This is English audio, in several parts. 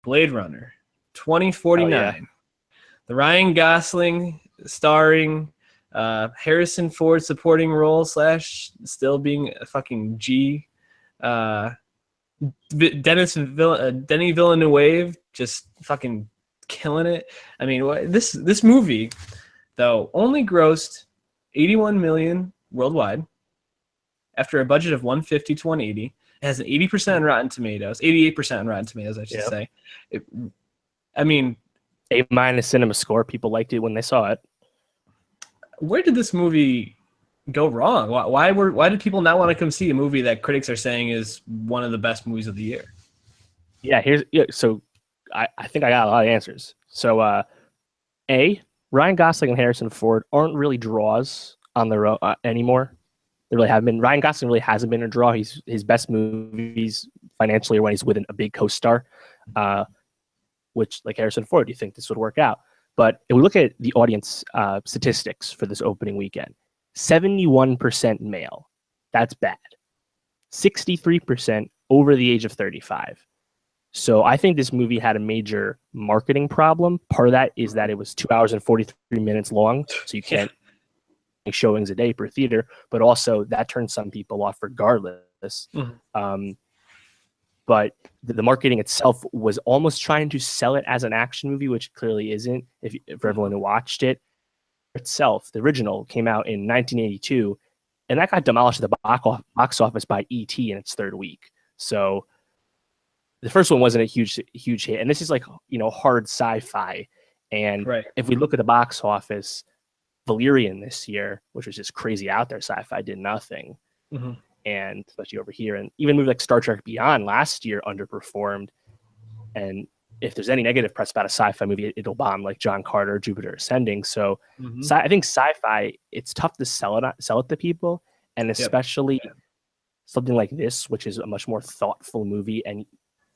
Blade Runner Oh, 2049. yeah. The Ryan Gosling starring, Harrison Ford supporting role / still being a fucking G. Uh, Denny Villeneuve just fucking killing it. I mean, this movie though only grossed 81 million worldwide after a budget of 150 to 180. It has an 80% on Rotten Tomatoes, 88% on Rotten Tomatoes, I should Yep. say. I mean, A- cinema score. People liked it when they saw it. where did this movie go wrong? Why did people not want to come see a movie that critics are saying is one of the best movies of the year? So I think I got a lot of answers. So Ryan Gosling and Harrison Ford aren't really draws on their own anymore. They really haven't been. Ryan Gosling really hasn't been a draw. His best movies financially are when he's with a big co-star, which, like Harrison Ford, you think this would work out. But if we look at the audience statistics for this opening weekend, 71% male. That's bad. 63% over the age of 35. So I think this movie had a major marketing problem. Part of that is that it was 2 hours and 43 minutes long, so you can't make showings a day per theater, but also that turns some people off regardless. But the marketing itself was almost trying to sell it as an action movie, which clearly isn't. For everyone who watched it itself, the original came out in 1982, and that got demolished at the box office by E.T. in its third week. So the first one wasn't a huge hit, and this is like hard sci-fi. And if we look at the box office, Valerian this year, which was just crazy out there sci-fi, did nothing. And especially over here, and even movies like Star Trek Beyond last year underperformed. And if there's any negative press about a sci-fi movie, it'll bomb, like John Carter, Jupiter Ascending. So I think sci-fi, it's tough to sell it to people, and especially something like this, which is a much more thoughtful movie, and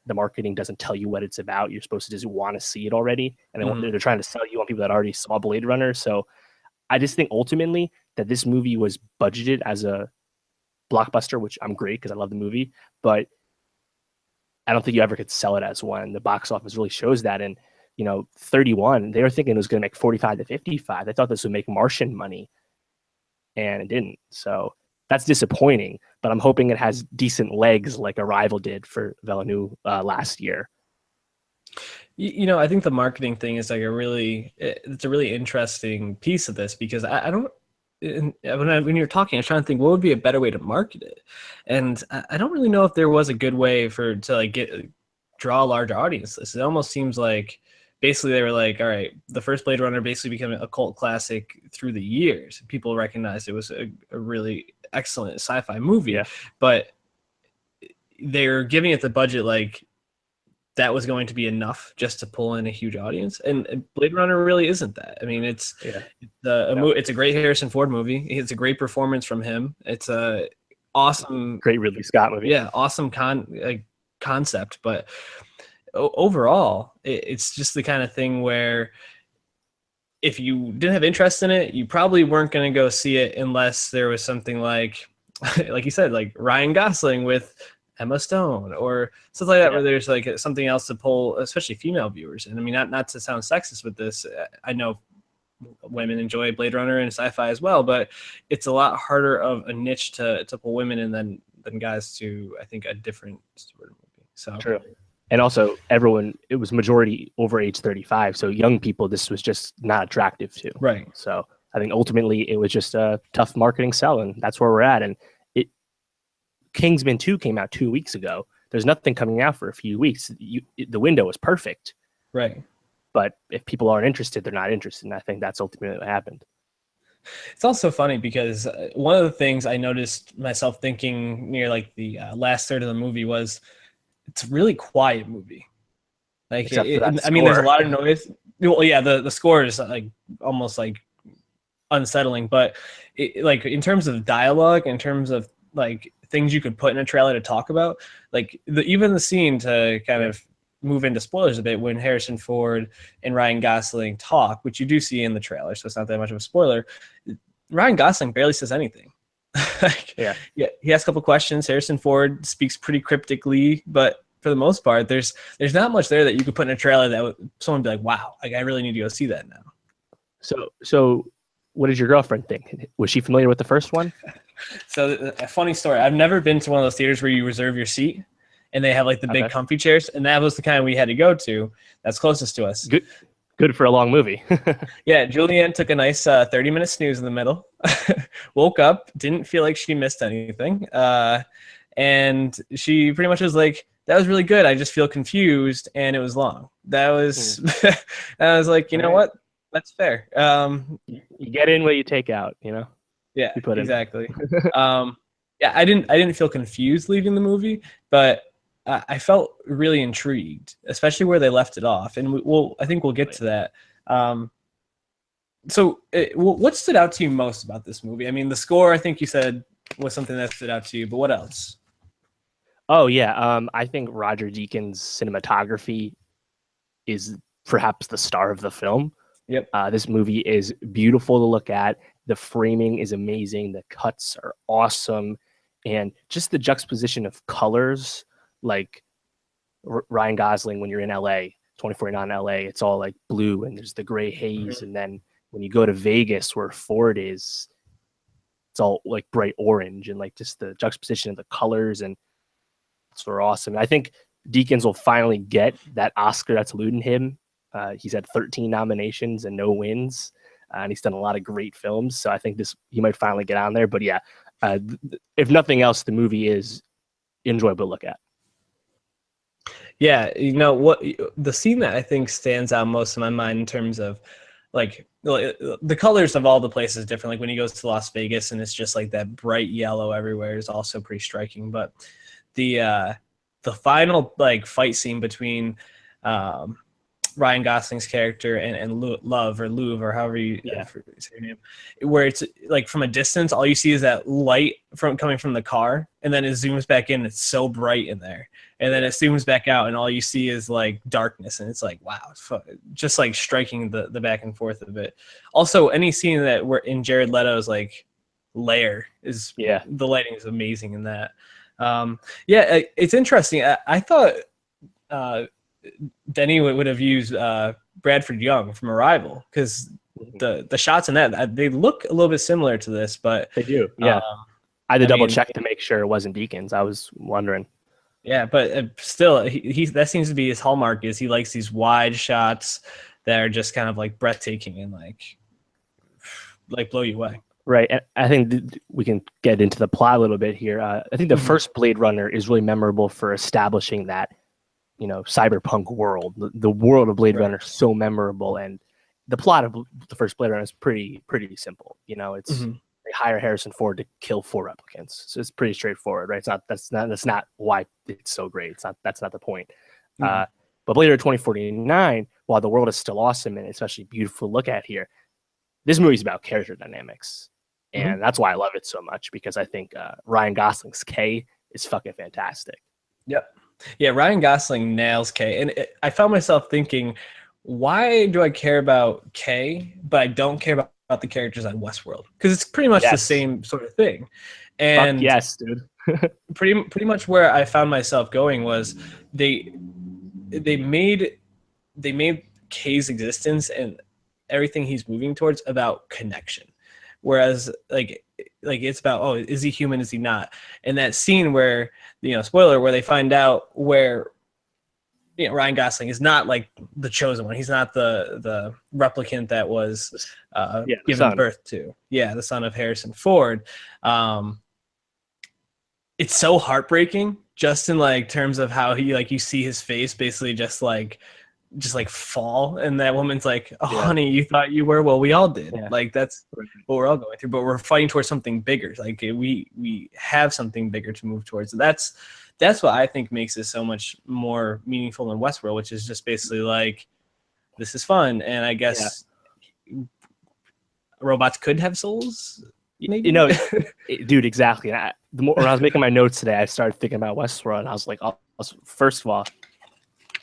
the marketing doesn't tell you what it's about. You're supposed to just want to see it already, and they're trying to sell you on people that already saw Blade Runner. So I just think ultimately that this movie was budgeted as a blockbuster, which I'm great because I love the movie, but I don't think you ever could sell it as one. The box office really shows that. And 31, they were thinking it was going to make 45 to 55. They thought this would make Martian money, and it didn't. So that's disappointing, but I'm hoping it has decent legs like Arrival did for Villeneuve last year. I think the marketing thing is like it's a really interesting piece of this, because I don't, when you're talking, I was trying to think what would be a better way to market it, and I don't really know if there was a good way to like draw a larger audience. It almost seems like basically they were like, all right, the first Blade Runner basically became a cult classic through the years. People recognized it was a really excellent sci-fi movie, but they're giving it the budget like that was going to be enough just to pull in a huge audience, and Blade Runner really isn't that. I mean, it's a great Harrison Ford movie. It's a great performance from him. It's a awesome, great Ridley Scott movie. Yeah, awesome concept, but overall, it's just the kind of thing where if you didn't have interest in it, you probably weren't going to go see it unless there was something like you said, like Ryan Gosling with Emma Stone or stuff like that, where there's like something else to pull, especially female viewers. And I mean, not to sound sexist with this, I know women enjoy Blade Runner and sci-fi as well, but it's a lot harder of a niche to pull women in than guys to, I think, a different sort of movie. So true. And also, it was majority over age 35. So young people, this was just not attractive to. Right. So I think ultimately it was just a tough marketing sell, and that's where we're at. And Kingsman 2 came out 2 weeks ago. There's nothing coming out for a few weeks. The window is perfect. Right. But if people aren't interested, they're not interested. And I think that's ultimately what happened. It's also funny because one of the things I noticed myself thinking near like the last third of the movie was it's a really quiet movie. Like, I mean, there's a lot of noise. Well, yeah, the score is like almost like unsettling, but like in terms of dialogue, in terms of like things you could put in a trailer to talk about, like even the scene, to kind of move into spoilers a bit, when Harrison Ford and Ryan Gosling talk, which you do see in the trailer, so it's not that much of a spoiler. Ryan Gosling barely says anything. He asks a couple questions. Harrison Ford speaks pretty cryptically, but for the most part, there's not much there that you could put in a trailer that someone would be like, wow, like I really need to go see that now. So what did your girlfriend think? Was she familiar with the first one? So a funny story. I've never been to one of those theaters where you reserve your seat and they have like the big comfy chairs, and that was the kind we had to go to. That's closest to us. Good for a long movie. Yeah, Julianne took a nice 30-minute snooze in the middle, woke up, didn't feel like she missed anything, and she pretty much was like, that was really good. I just feel confused, and it was long. That was, I was like, you know what? That's fair. You get in what you take out, you know? Yeah, exactly. Yeah, I didn't feel confused leaving the movie, but I felt really intrigued, especially where they left it off. And I think we'll get to that. So what stood out to you most about this movie? I mean, the score, I think you said, was something that stood out to you, but what else? Oh, yeah. I think Roger Deakins' cinematography is perhaps the star of the film. Yep. This movie is beautiful to look at. The framing is amazing. The cuts are awesome. And just the juxtaposition of colors, like Ryan Gosling when you're in LA, 2049 LA, it's all like blue and there's the gray haze. Mm-hmm. And then when you go to Vegas where Ford is, it's all like bright orange, and like just the juxtaposition of the colors, and it's awesome. I think Deakins will finally get that Oscar that's eluding him. He's had 13 nominations and no wins, and he's done a lot of great films. So I think he might finally get on there. But yeah, if nothing else, the movie is enjoyable to look at. Yeah, you know what? The scene that I think stands out most in my mind in terms of like the colors of all the places different. Like when he goes to Las Vegas and it's just like that bright yellow everywhere is also pretty striking. But the final like fight scene between Ryan Gosling's character and Love or Louvre or however you say your name, where it's like from a distance, all you see is that light coming from the car, and then it zooms back in. It's so bright in there, and then it zooms back out, and all you see is like darkness, and it's like wow, just like striking the back and forth of it. Also, any scene that we're in Jared Leto's like lair is the lighting is amazing in that. It's interesting. I thought Denny would have used Bradford Young from Arrival, because the shots in that they look a little bit similar to this, but they do. Yeah, I had to double check to make sure it wasn't Deakins. I was wondering. Yeah, but still, he that seems to be his hallmark. Is he likes these wide shots that are just kind of like breathtaking and like blow you away. Right, and I think we can get into the plot a little bit here. I think the first Blade Runner is really memorable for establishing that, you know, cyberpunk world. The world of Blade Runner is so memorable, and the plot of the first Blade Runner is pretty simple. You know, it's they hire Harrison Ford to kill 4 replicants, so it's pretty straightforward, right? That's not why it's so great. That's not the point. But Blade Runner 2049, while the world is still awesome and especially beautiful to look at here, this movie's about character dynamics. And that's why I love it so much, because I think Ryan Gosling's Kay is fucking fantastic. Yep. Yeah, Ryan Gosling nails Kay. And I found myself thinking, why do I care about Kay, but I don't care about the characters on Westworld? Because it's pretty much the same sort of thing. And fuck yes, dude. pretty much where I found myself going was they made Kay's existence and everything he's moving towards about connection. Whereas like it's about, oh, is he human? Is he not? And that scene where, you know, spoiler, where they find out where, you know, Ryan Gosling is not like the chosen one. He's not the replicant that was given birth to. Yeah, the son of Harrison Ford. It's so heartbreaking, just in like terms of how he, like, you see his face basically just like fall, and that woman's like, oh honey, you thought you were, well, we all did. Like that's what we're all going through, but we're fighting towards something bigger. Like we have something bigger to move towards. That's what I think makes it so much more meaningful than Westworld, which is just basically like, this is fun, and I guess robots could have souls, maybe? You know, dude, exactly. And when I was making my notes today, I started thinking about Westworld, and I was like, first of all,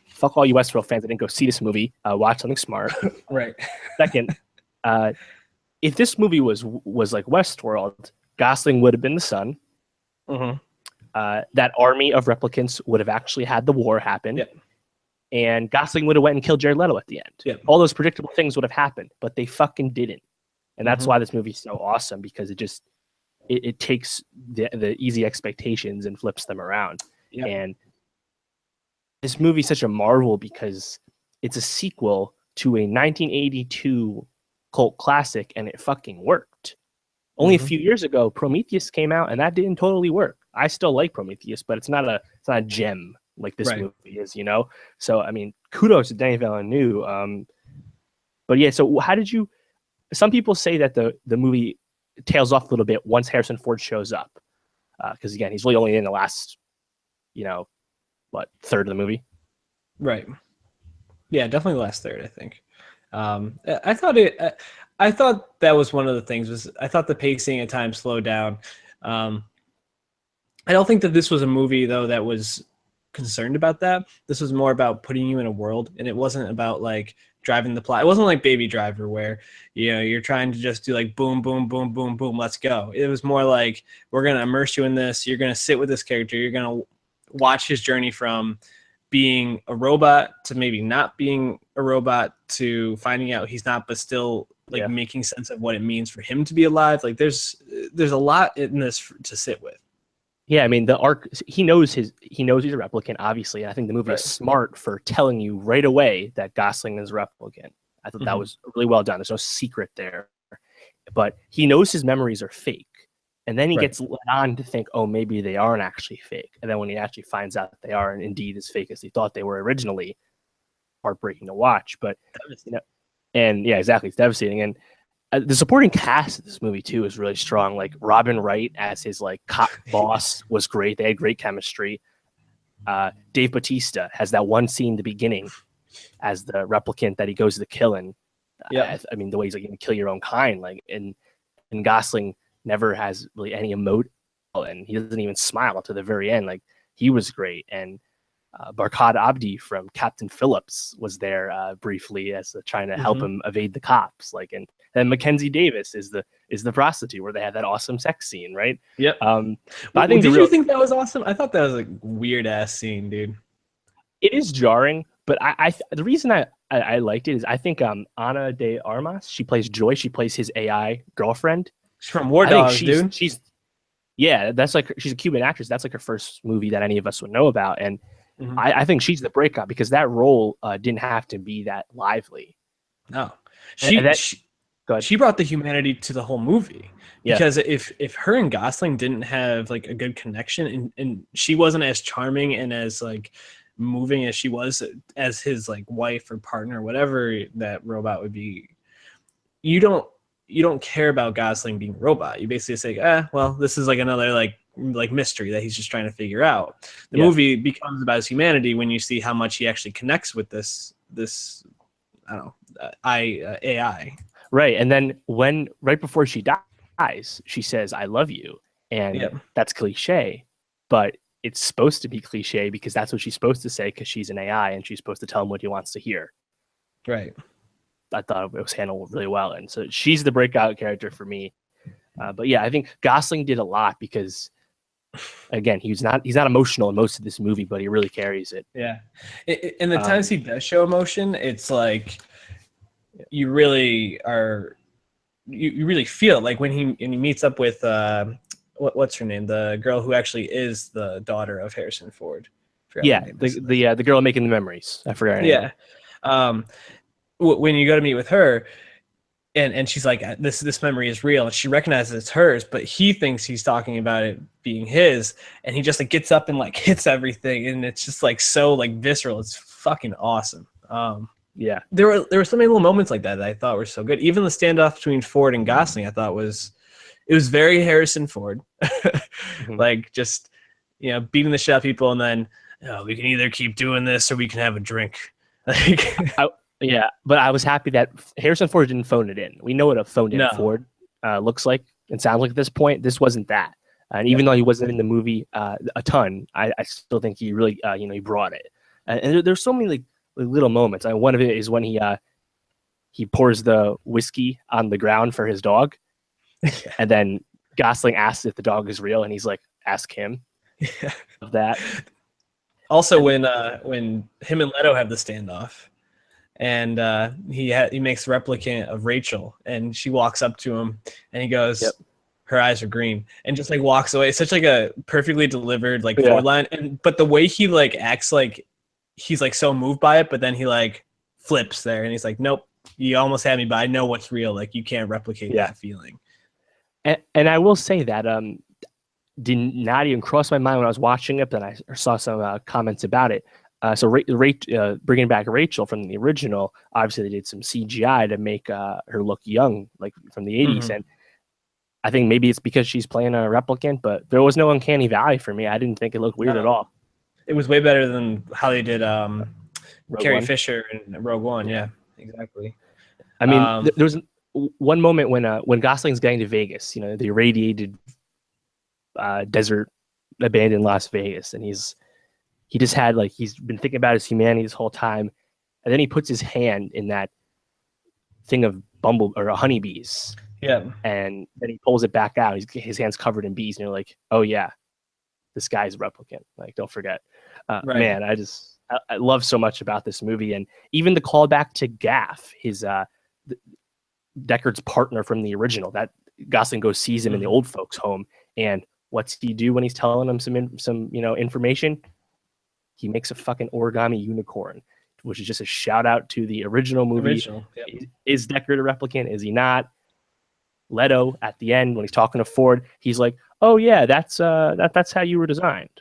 fuck all you Westworld fans that didn't go see this movie. Watch something smart. Right. Second, if this movie was like Westworld, Gosling would have been the son. that army of replicants would have actually had the war happen. Yeah. And Gosling would have went and killed Jared Leto at the end. Yeah. All those predictable things would have happened, but they fucking didn't. And that's Mhm. why this movie's so awesome, because it takes the easy expectations and flips them around. Yeah. And this movie's such a marvel because it's a sequel to a 1982 cult classic, and it fucking worked. Only a few years ago, Prometheus came out, and that didn't totally work. I still like Prometheus, but it's not a gem like this movie is, you know? So, I mean, kudos to Denis Villeneuve. But yeah, so how did you... Some people say that the movie tails off a little bit once Harrison Ford shows up. Because, again, he's really only in the last, third of the movie? Right. Yeah, definitely the last third, I think. I thought that was one of the things. I thought the pacing at times slowed down. I don't think that this was a movie, though, that was concerned about that. This was more about putting you in a world, and it wasn't about like driving the plot. It wasn't like Baby Driver where you're trying to just do like boom, boom, boom, boom, boom, let's go. It was more like, we're gonna immerse you in this. You're gonna sit with this character. You're gonna watch his journey from being a robot to maybe not being a robot to finding out he's not, but still making sense of what it means for him to be alive. Like there's a lot in this to sit with. Yeah, I mean the arc. He knows he's a replicant, obviously. And I think the movie is smart for telling you right away that Gosling is a replicant. I thought that was really well done. There's no secret there, but he knows his memories are fake, and then he gets led on to think, oh, maybe they aren't actually fake. And then when he actually finds out that they are, and indeed as fake as he thought they were originally, heartbreaking to watch. But and yeah, exactly, it's devastating. And the supporting cast of this movie too is really strong. Like Robin Wright as his like cop boss was great. They had great chemistry. Dave Bautista has that one scene in the beginning as the replicant that he goes to kill. And I mean, the way he's like, going to kill your own kind. Like, and Gosling never has really any emote, and he doesn't even smile to the very end. Like, he was great. And Barkhad Abdi from Captain Phillips was there briefly as trying to help him evade the cops. Like, and Mackenzie Davis is the prostitute where they had that awesome sex scene, right? Yep. But I think you think that was awesome? I thought that was a weird ass scene, dude. It is jarring, but the reason I liked it is I think Ana de Armas, she plays Joy. She plays his AI girlfriend. She's from War Dogs, dude. She's like she's a Cuban actress. That's like her first movie that any of us would know about, and I think she's the breakout because that role didn't have to be that lively. No, she brought the humanity to the whole movie. Because if her and Gosling didn't have like a good connection, and she wasn't as charming and as like moving as she was as his like wife or partner, whatever that robot would be, you don't care about Gosling being a robot. You basically say, well, this is like another like mystery that he's just trying to figure out. The movie becomes about his humanity when you see how much he actually connects with this I don't know AI. Right, and then right before she dies, she says, "I love you," and that's cliche, but it's supposed to be cliche because that's what she's supposed to say because she's an AI and she's supposed to tell him what he wants to hear. Right. I thought it was handled really well, and so she's the breakout character for me. But yeah, I think Gosling did a lot because, again, he's not emotional in most of this movie, but he really carries it. Yeah, in the times he does show emotion, it's like you really are, you really feel it. Like when he meets up with what's her name, the girl who actually is the daughter of Harrison Ford. The girl making the memories. I forgot her name. Yeah. When you go to meet with her, and she's like, this memory is real, and she recognizes it's hers, but he thinks he's talking about it being his, and he just like gets up and like hits everything, and it's just like so like visceral. It's fucking awesome. Yeah, there were so many little moments like that I thought were so good. Even the standoff between Ford and Gosling, I thought was very Harrison Ford. Like just beating the shit out of people, and then we can either keep doing this or we can have a drink. Like. Yeah, but I was happy that Harrison Ford didn't phone it in. We know what a phoned in Ford looks like and sounds like at this point. This wasn't that. And even though he wasn't in the movie a ton, I still think he really, he brought it. And there's so many like little moments. One of it is when he pours the whiskey on the ground for his dog. And then Gosling asks if the dog is real. And he's like, ask him. Yeah. Of that. Also, And when him and Leto have the standoff, and he makes a replicant of Rachel, and she walks up to him, and he yep. goes, "Her eyes are green," and just like walks away. It's such like a perfectly delivered like Yeah. forward line, and but the way he like acts like he's like so moved by it, but then he like flips there, and he's like, "Nope, you almost had me, but I know what's real. Like you can't replicate Yeah. that feeling." And I will say that did not even cross my mind when I was watching it, but I saw some comments about it. So bringing back Rachel from the original, obviously they did some CGI to make her look young, like from the 80s. Mm-hmm. And I think maybe it's because she's playing a replicant, but there was no uncanny valley for me. I didn't think it looked weird at No, all. it was way better than how they did Rogue Carrie One. Fisher and Rogue One. Yeah. Yeah, exactly. I mean, there was one moment when Gosling's getting to Vegas, you know, the irradiated desert, abandoned Las Vegas, and he just had like he's been thinking about his humanity this whole time, and then he puts his hand in that thing of bumble or honeybees, Yeah, and then he pulls it back out. His hand's covered in bees, and you're like, oh yeah, this guy's a replicant. Like, don't forget, right. man. I love so much about this movie, and even the callback to Gaff, his Deckard's partner from the original. That Gosling goes sees him in the old folks' home, and what's he do when he's telling him some information? He makes a fucking origami unicorn, which is just a shout out to the original movie. Yep. Is Deckard a replicant? Is he not? Leto at the end when he's talking to Ford, he's like, "Oh yeah, that's how you were designed,"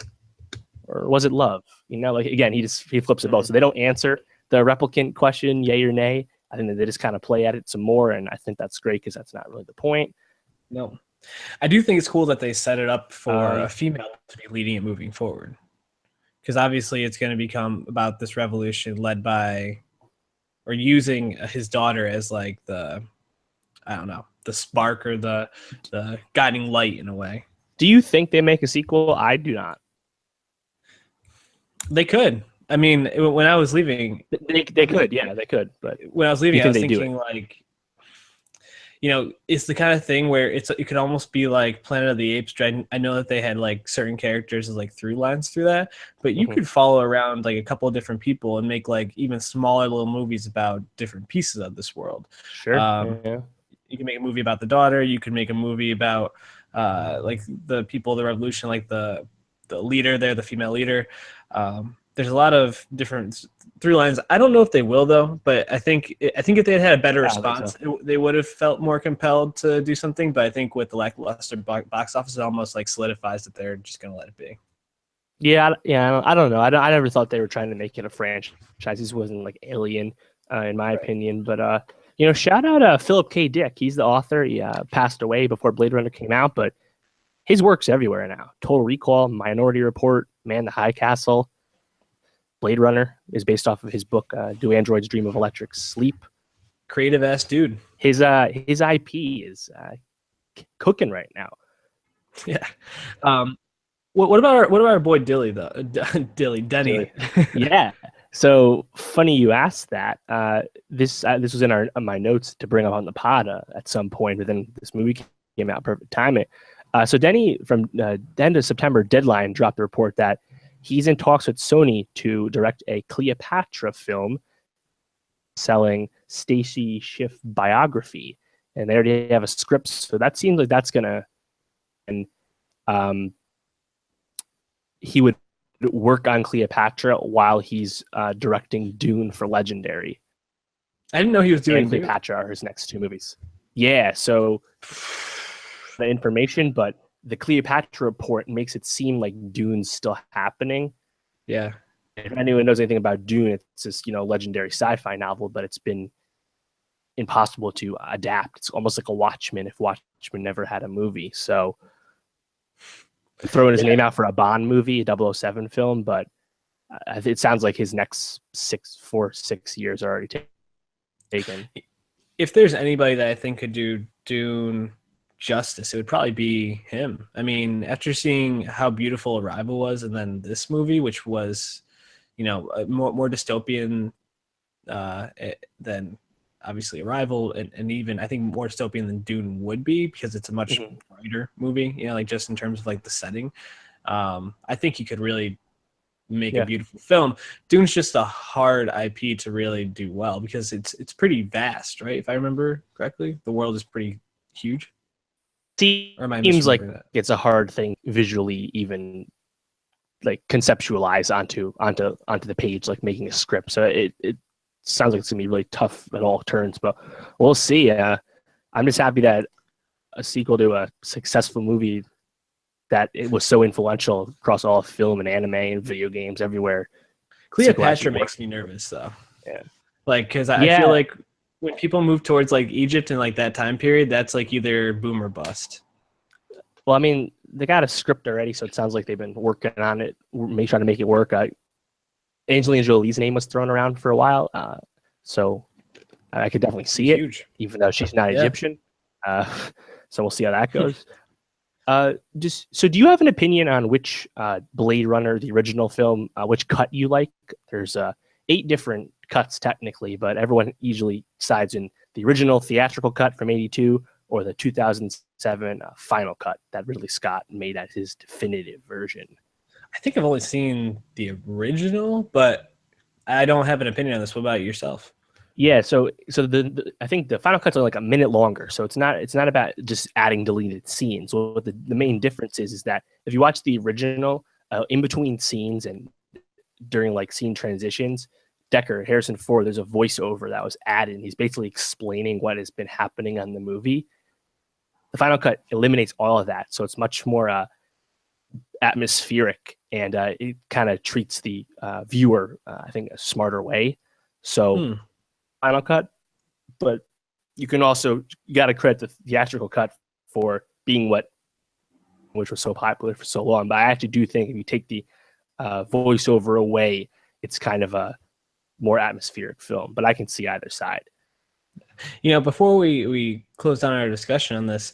or was it love? You know, like again, he flips it both. So they don't answer the replicant question, yay or nay. I think that they just kind of play at it some more, and I think that's great because that's not really the point. No, I do think it's cool that they set it up for a female to be leading it moving forward, because obviously it's going to become about this revolution led by or using his daughter as like the, I don't know, the spark or the guiding light in a way. Do you think they make a sequel? I do not. They could. I mean, when I was leaving, they could, yeah, they could. But when I was leaving, I was thinking like, you know, it's the kind of thing where it could almost be like Planet of the Apes. I know that they had like certain characters as like through lines through that, but you could follow around like a couple of different people and make like even smaller little movies about different pieces of this world. Sure. Yeah. You can make a movie about the daughter. You can make a movie about like the people of the revolution, like the leader there, the female leader. There's a lot of different through lines. I don't know if they will though, but I think if they had had a better response, they would have felt more compelled to do something. But I think with the lackluster box office, it almost like solidifies that they're just going to let it be. Yeah. I don't know. I never thought they were trying to make it a franchise. This wasn't like Alien, in my opinion. But you know, shout out Philip K. Dick. He's the author. He passed away before Blade Runner came out, but his work's everywhere now. Total Recall, Minority Report, Man the High Castle. Blade Runner is based off of his book, Do Androids Dream of Electric Sleep? Creative ass dude. His IP is cooking right now. Yeah. What about our boy Dilly though? Denny. Yeah. So funny you asked that. This was in my notes to bring up on the pod at some point, but then this movie came out, perfect timing. So Denny from the end of September, Deadline dropped a report that he's in talks with Sony to direct a Cleopatra film selling Stacy Schiff biography, and they already have a script, so that seems like that's gonna. And he would work on Cleopatra while he's directing Dune for Legendary. I didn't know he was doing Cleopatra are his next two movies. Yeah, so the information, but the Cleopatra report makes it seem like Dune's still happening. Yeah. If anyone knows anything about Dune, it's this, you know, legendary sci-fi novel, but it's been impossible to adapt. It's almost like a Watchmen if Watchmen never had a movie. So throwing his name out for a Bond movie, a 007 film, but it sounds like his next 6 years are already taken. If there's anybody that I think could do Dune justice, it would probably be him. I mean, after seeing how beautiful Arrival was, and then this movie, which was, you know, more dystopian than obviously Arrival, and even I think more dystopian than Dune would be, because it's a much brighter movie, you know, like just in terms of like the setting. I think he could really make a Yeah. beautiful film. Dune's just a hard IP to really do well because it's pretty vast, right? If I remember correctly, the world is pretty huge. Or am I Seems like misremembering that? it's a hard thing visually even like conceptualize onto the page, like making a script. So it sounds like it's gonna be really tough at all turns, but we'll see. I'm just happy that a sequel to a successful movie that it was so influential across all film and anime and video games everywhere. Cleopatra makes me nervous though. Yeah. Like, because I feel Yeah. like when people move towards like Egypt and like that time period, that's like either boom or bust. Well, I mean, they got a script already, so it sounds like they've been working on it, trying to make it work. Angelina Jolie's name was thrown around for a while, so I could definitely see it, Huge. even though she's not Yeah. Egyptian. So we'll see how that goes. So do you have an opinion on which Blade Runner, the original film, which cut you like? There's 8 different cuts technically, but everyone usually sides in the original theatrical cut from '82 or the 2007 final cut that Ridley Scott made as his definitive version. I think I've only seen the original, but I don't have an opinion on this. What about yourself? Yeah, so the I think the final cut's only like a minute longer, so it's not about just adding deleted scenes. What the main difference is that if you watch the original, in between scenes and during like scene transitions, Harrison Ford, there's a voiceover that was added. He's basically explaining what has been happening on the movie. The final cut eliminates all of that, so it's much more atmospheric, and it kind of treats the viewer, I think, a smarter way. So final cut, but you got to credit the theatrical cut for being which was so popular for so long. But I actually do think if you take the voiceover away, it's kind of a more atmospheric film. But I can see either side. You know, before we close down our discussion on this,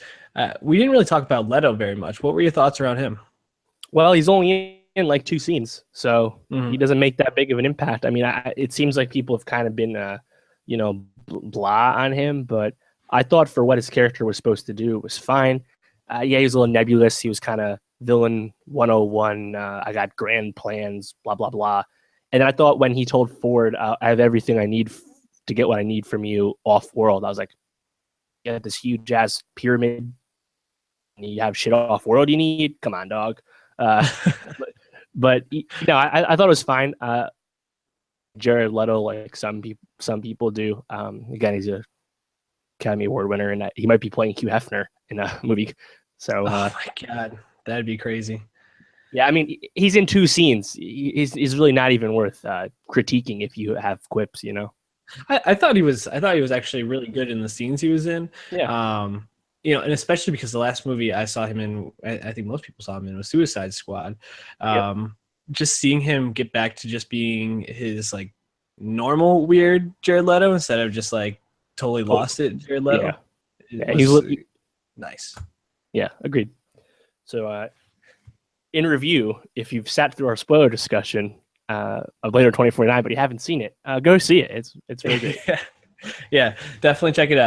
we didn't really talk about Leto very much. What were your thoughts around him? Well, he's only in like 2 scenes, so he doesn't make that big of an impact. I mean, it seems like people have kind of been, blah on him, but I thought for what his character was supposed to do, it was fine. Yeah, he was a little nebulous. He was kind of villain 101. I got grand plans, blah, blah, blah. And then I thought when he told Ford, I have everything I need to get what I need from you off world, I was like, yeah, this huge ass pyramid, and you have shit off world you need? Come on, dog. But I thought it was fine. Jared Leto, like some people do. Again, he's a Academy Award winner, and he might be playing Hugh Hefner in a movie. So, oh my god, that'd be crazy. Yeah, I mean, he's in 2 scenes. He's really not even worth critiquing if you have quips, you know. I thought he was actually really good in the scenes he was in. Yeah. And especially because the last movie I saw him in, I think most people saw him in, was Suicide Squad. Just seeing him get back to just being his like normal weird Jared Leto instead of just like totally lost it Jared Leto. Yeah, he's nice. Yeah, agreed. So in review, if you've sat through our spoiler discussion of Blade Runner 2049, but you haven't seen it, go see it. It's really great. Yeah, definitely check it out.